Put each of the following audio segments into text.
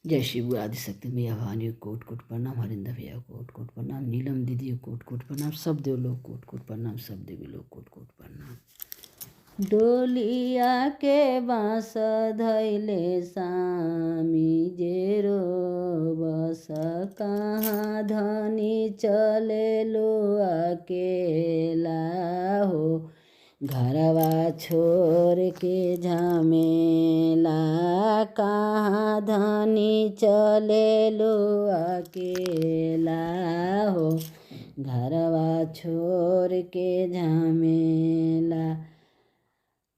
जय शिव आदिशक्ति मैया भवानी को कोट कोट प्रणाम, हरिंदर भैया को कोट कोट प्रणाम, नीलम दीदी को कोट कोट प्रणाम, सब देव लोग कोट कोट प्रणाम, सब देवी लोग कोट कोट प्रणाम। डोलिया के बाँस धैले सामी जेरो बस कहाँ धनी चले लो अकेला हो, घरवा छोड़ के झमेला कहाँ धनी चले लो अकेला हो, घरवा छोड़ के झमेला।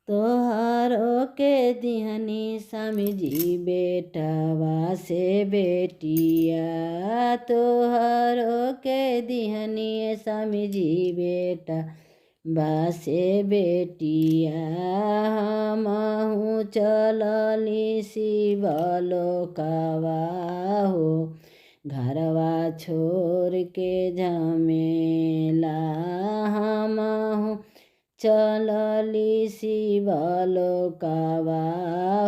तोहरो के दिहनी स्वामी जी बेटवा से बेटिया, तोहरो के दिहनी स्वामी जी बेटा बासे बेटिया, हमहु चलली शिवलोकवा हो, घरवा छोड़ के झमेला हमहु चलली शिवलोकवा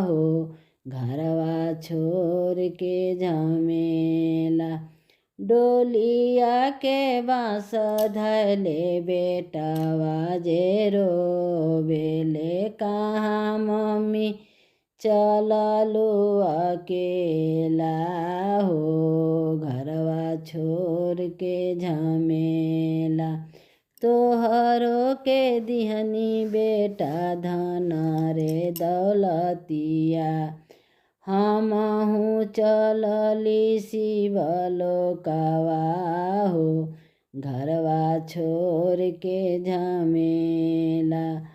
हो, घरवा छोड़ के झमेला। डोलिया के बाँस धैले बेटवा जे रोवेले कहाँ मम्मी चललू अकेला हो, घरवा छोड़ के झमेला। तोहरो के दिहनी बेटा धन रे दौलतिया, हमहु चलली शिवलोकवा हो, घरवा छोड़ के झमेला।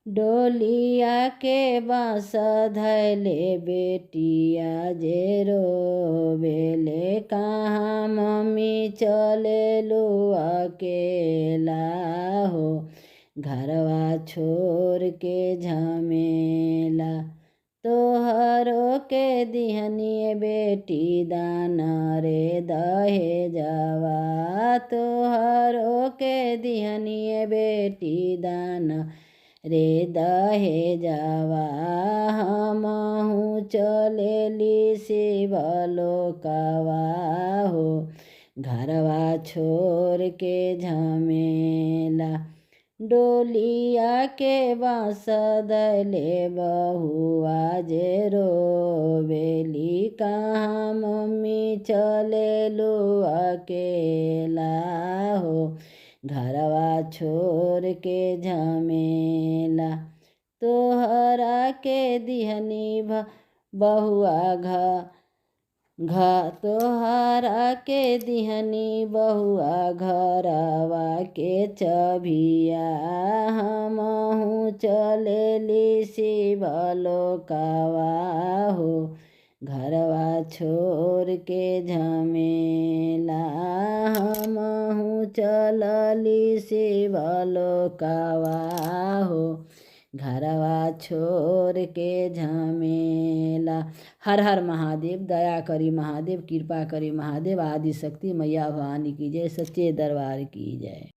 डोलिया के बाँस धैले बेटिया जे रोवेले कहाँ मम्मी चले लो अकेला हो, घरवा छोड़ के झमेला। तोहरो के दिहनी बेटी दान रे दहेजवा, तोहरो के दिहनी बेटी दान रे दहेजवा, हमहु चलेली शिवलोकवा हो, घरवा छोड़ के झमेला। डोलिया के बाँस धैले बहुआ जे रोवेली कहाँ मम्मी चले लो अकेला हो, घरवा छोड़ के झमेला। तोहरा के दिहनी बहुआ तोहरा के दिहनी बहुआ घरवा के चभिया, हमहु चलेली शिवलोकवा हो, घरवा छोड़ के झमेला। हमहु चलली शिवलोकवा हो, घरवा छोड़ के झमेला। हर हर महादेव, दया करी महादेव, कृपा करी महादेव, आदिशक्ति मैया भवानी की जय, सच्चे दरबार की जय।